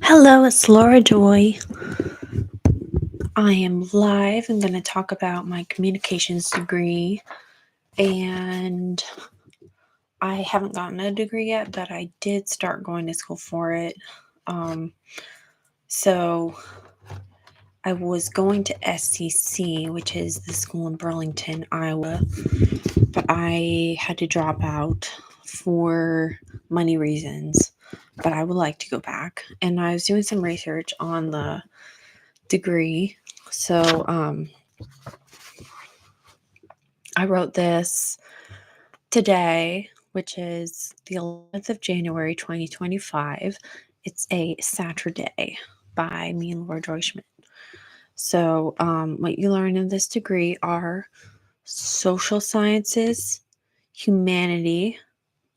Hello, it's Laura Joy. I am live. I'm going to talk about my communications degree. And I haven't gotten a degree yet, but I did start going to school for it. So I was going to SCC, which is the school in Burlington, Iowa, but I had to drop out for money reasons. But I would like to go back. And I was doing some research on the degree. So I wrote this today, which is the 11th of January, 2025. It's a Saturday by me and Laura Joy Schmidt. So what you learn in this degree are social sciences, humanity,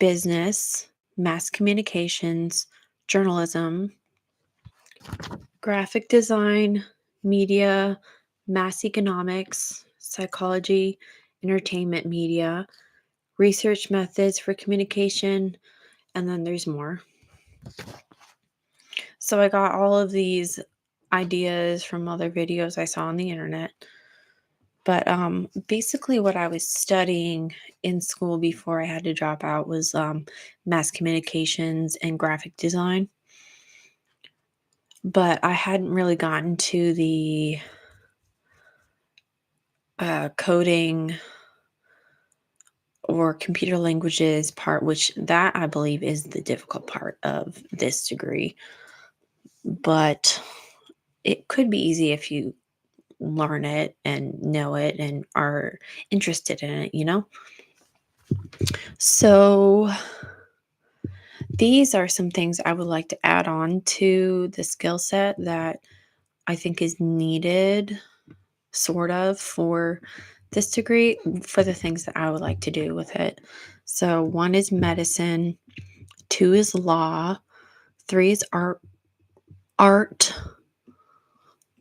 business, mass communications, journalism, graphic design, media, mass economics, psychology, entertainment media, research methods for communication, and then there's more. So I got all of these ideas from other videos I saw on the internet. But basically what I was studying in school before I had to drop out was mass communications and graphic design. But I hadn't really gotten to the coding or computer languages part, which that I believe is the difficult part of this degree. But it could be easy if you learn it and know it and are interested in it. So these are some things I would like to add on to the skill set that I think is needed, sort of, for this degree, for the things that I would like to do with it. So 1 is medicine, 2 is law, 3 is art,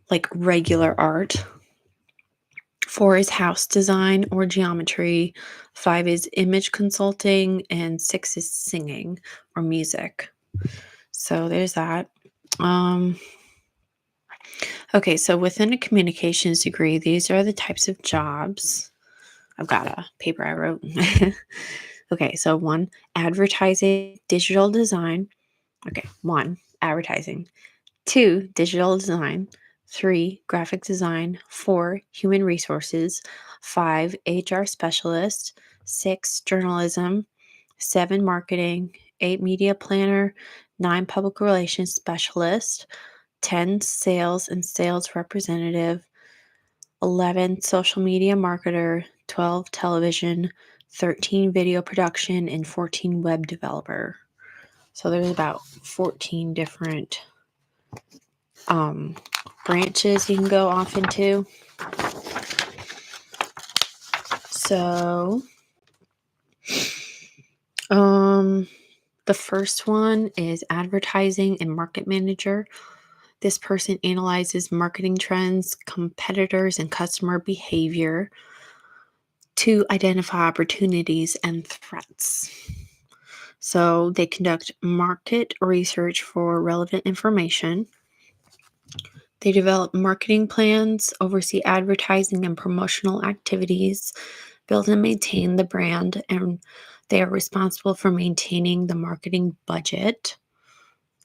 like regular art. 4 is house design or geometry. 5 is image consulting. And 6 is singing or music. So there's that. Okay, so within a communications degree, these are the types of jobs. I've got a paper I wrote. Okay, so 1, advertising, digital design. Okay, 1, advertising. 2, digital design. 3, graphic design. 4, human resources. 5, HR specialist. 6, journalism. 7, marketing. 8, media planner. 9, public relations specialist. 10, sales and sales representative. 11, social media marketer. 12, television. 13, video production. And 14, web developer. So there's about 14 different branches you can go off into. So the first one is advertising and market manager. This person analyzes marketing trends, competitors, and customer behavior to identify opportunities and threats. So they conduct market research for relevant information. They develop marketing plans, oversee advertising and promotional activities, build and maintain the brand, and they are responsible for maintaining the marketing budget.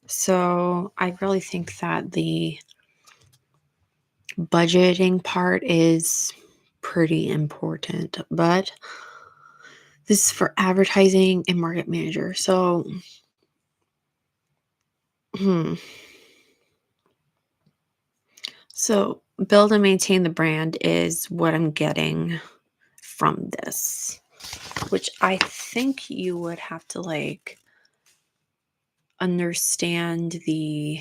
So I really think that the budgeting part is pretty important, but this is for advertising and market manager. So, so build and maintain the brand is what I'm getting from this, which I think you would have to understand the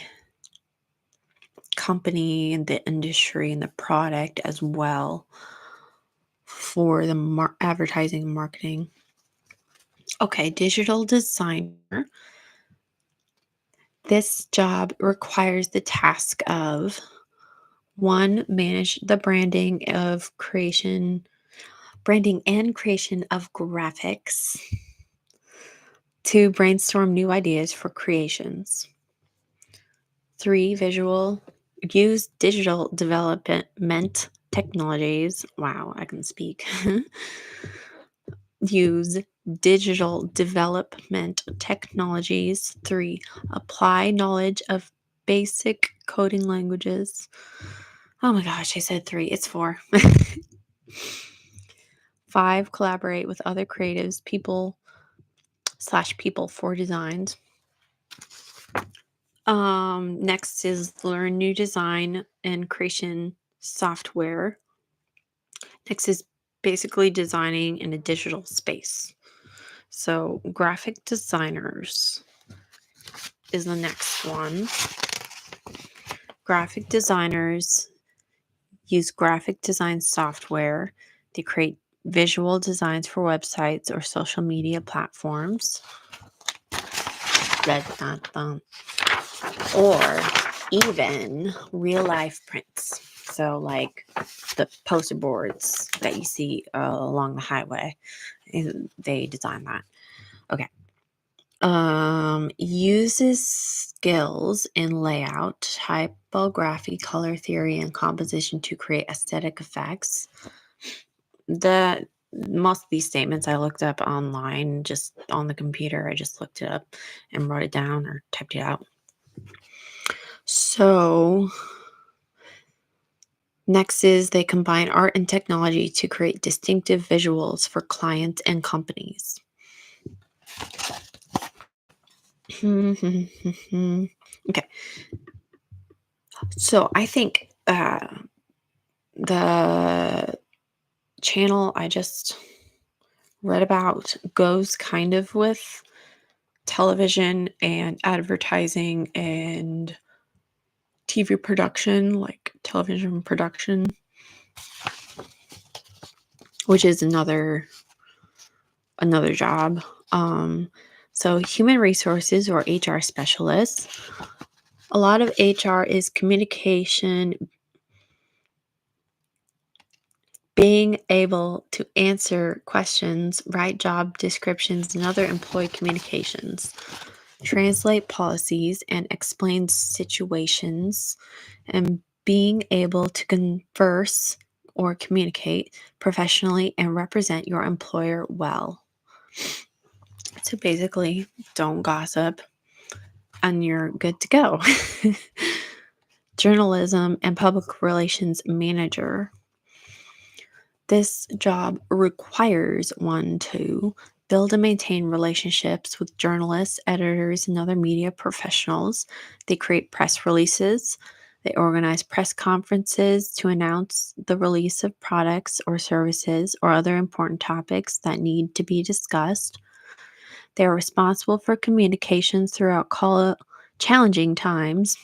company and the industry and the product as well for the advertising and marketing. Okay, digital designer. This job requires the task of 1, manage the branding and creation of graphics. 2, brainstorm new ideas for creations. 3, use digital development technologies. Wow, I can speak. Use digital development technologies. 3, apply knowledge of basic coding languages. Oh my gosh, I said 3. It's 4. 5, collaborate with other creatives, people for designs. Next is learn new design and creation software. Next is basically designing in a digital space. So graphic designers is the next one. Graphic designers use graphic design software. They create visual designs for websites or social media platforms. Or even real life prints. So like the poster boards that you see along the highway, they design that. Okay. Uses skills in layout, typography, color theory, and composition to create aesthetic effects. Most of these statements I looked up online, just on the computer. I just looked it up and wrote it down or typed it out. So next is they combine art and technology to create distinctive visuals for clients and companies. Okay. So I think the channel I just read about goes kind of with television and advertising and TV production, like television production, which is another job. So human resources or HR specialists. A lot of HR is communication, being able to answer questions, write job descriptions, and other employee communications, translate policies and explain situations, and being able to converse or communicate professionally and represent your employer well. So basically, don't gossip and you're good to go. Journalism and public relations manager. This job requires one to build and maintain relationships with journalists, editors, and other media professionals. They create press releases. They organize press conferences to announce the release of products or services or other important topics that need to be discussed. They are responsible for communications throughout challenging times,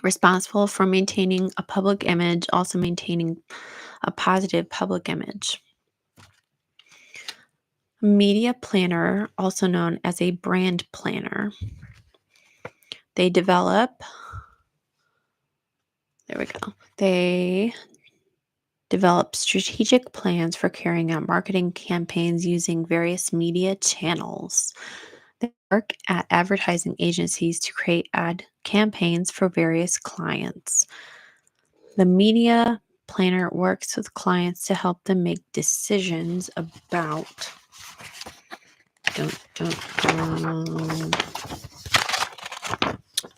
responsible for maintaining a public image, also maintaining a positive public image. Media planner, also known as a brand planner. They develop strategic plans for carrying out marketing campaigns using various media channels. They work at advertising agencies to create ad campaigns for various clients. The media planner works with clients to help them make decisions about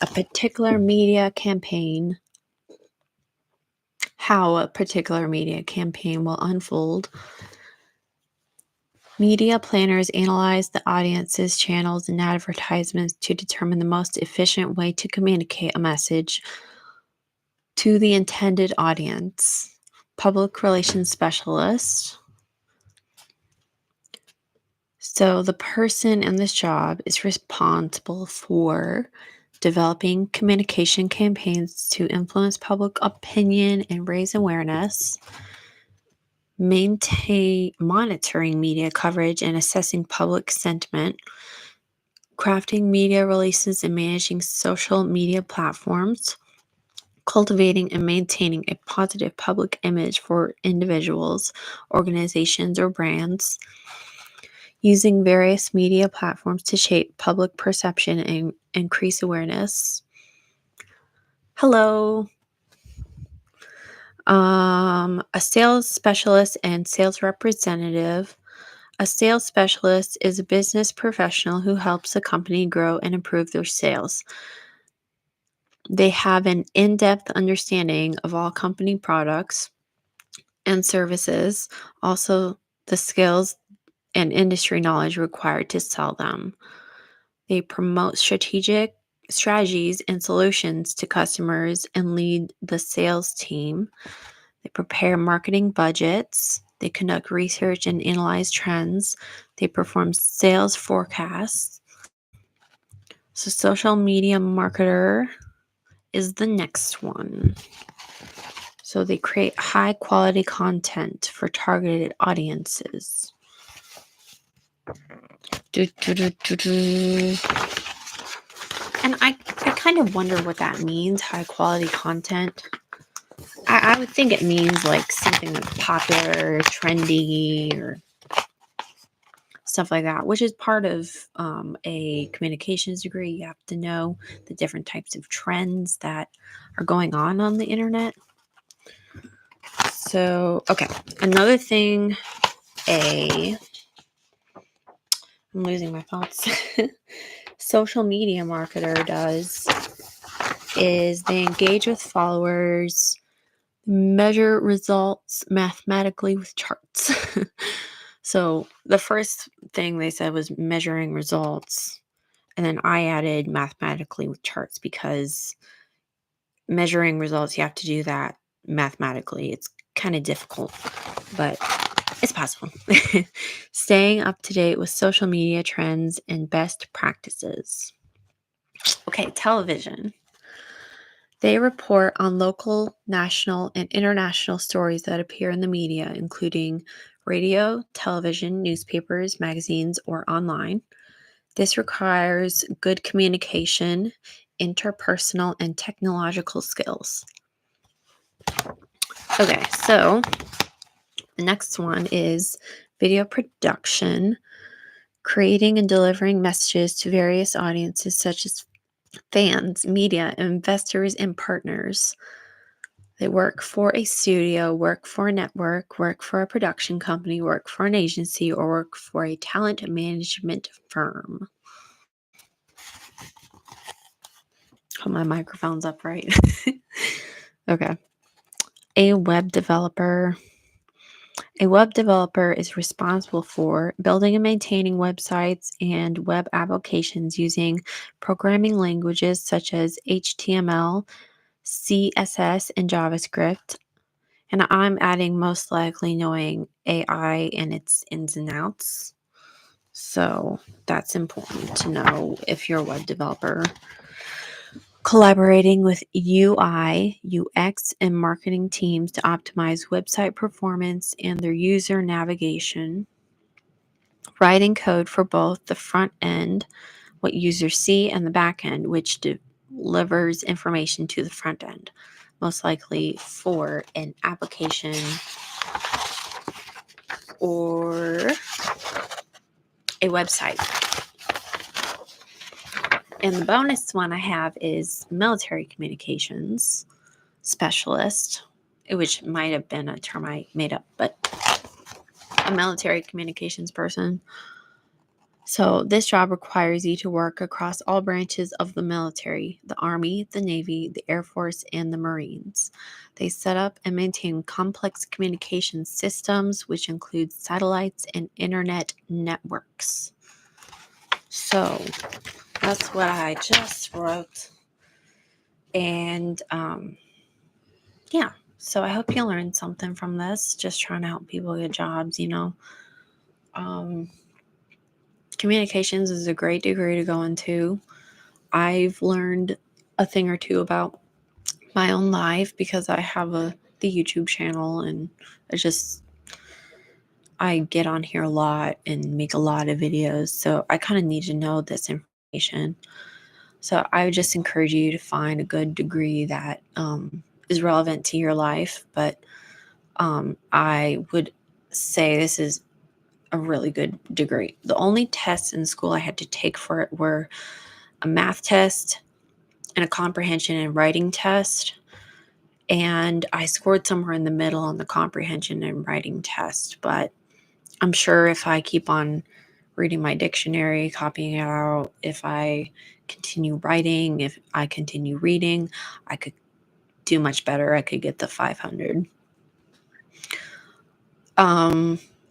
a particular media campaign, how a particular media campaign will unfold. Media planners analyze the audience's channels and advertisements to determine the most efficient way to communicate a message to the intended audience. Public relations specialist. So the person in this job is responsible for developing communication campaigns to influence public opinion and raise awareness, monitoring media coverage and assessing public sentiment, crafting media releases and managing social media platforms, cultivating and maintaining a positive public image for individuals, organizations, or brands, using various media platforms to shape public perception and increase awareness. Hello. A sales specialist and sales representative. A sales specialist is a business professional who helps a company grow and improve their sales. They have an in depth understanding of all company products and services, also the skills and industry knowledge required to sell them. They promote strategies and solutions to customers and lead the sales team. They prepare marketing budgets. They conduct research and analyze trends. They perform sales forecasts. So, social media marketer is the next one. So, they create high quality content for targeted audiences. And I kind of wonder what that means, high quality content. I would think it means like something that's popular, trendy, or stuff like that, which is part of a communications degree. You have to know the different types of trends that are going on the internet. So, okay, another thing I'm losing my thoughts. Social media marketer does is they engage with followers, measure results mathematically with charts. So the first thing they said was measuring results. And then I added mathematically with charts because measuring results, you have to do that mathematically. It's kind of difficult, but it's possible. Staying up to date with social media trends and best practices. Okay, television. They report on local, national, and international stories that appear in the media, including radio, television, newspapers, magazines, or online. This requires good communication, interpersonal, and technological skills. Okay, so the next one is video production, creating and delivering messages to various audiences such as fans, media, investors, and partners. They work for a studio, work for a network, work for a production company, work for an agency, or work for a talent management firm. Oh, my microphone's up, right? Okay. A web developer. A web developer is responsible for building and maintaining websites and web applications using programming languages such as HTML, CSS, and JavaScript. And I'm adding most likely knowing AI and its ins and outs. So that's important to know if you're a web developer. Collaborating with UI, UX, and marketing teams to optimize website performance and their user navigation. Writing code for both the front end, what users see, and the back end, which delivers information to the front end, most likely for an application or a website. And the bonus one I have is military communications specialist, which might have been a term I made up, but a military communications person. So this job requires you to work across all branches of the military, the Army, the Navy, the Air Force, and the Marines. They set up and maintain complex communication systems, which include satellites and internet networks. So that's what I just wrote. And yeah, so I hope you learned something from this. Just trying to help people get jobs, Communications is a great degree to go into. I've learned a thing or two about my own life because I have the YouTube channel, and I get on here a lot and make a lot of videos. So I kind of need to know this information. So I would just encourage you to find a good degree that is relevant to your life. But I would say this is a really good degree. The only tests in school I had to take for it were a math test and a comprehension and writing test. And I scored somewhere in the middle on the comprehension and writing test. But I'm sure if I keep on reading my dictionary, copying it out, if I continue writing, if I continue reading, I could do much better. I could get the 500.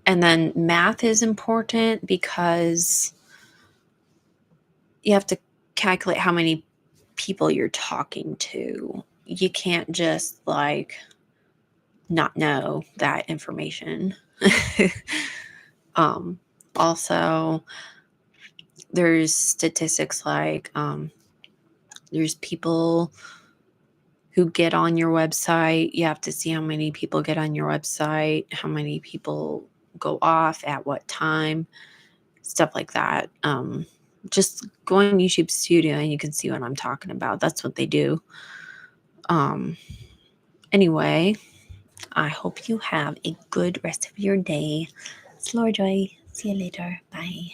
And then math is important because you have to calculate how many people you're talking to. You can't just like not know that information. um, Also, there's statistics like there's people who get on your website. You have to see how many people get on your website, how many people go off at what time, stuff like that. Just go on YouTube Studio and you can see what I'm talking about. That's what they do. Um, anyway, I hope you have a good rest of your day. It's Laura Joy. See you later. Bye.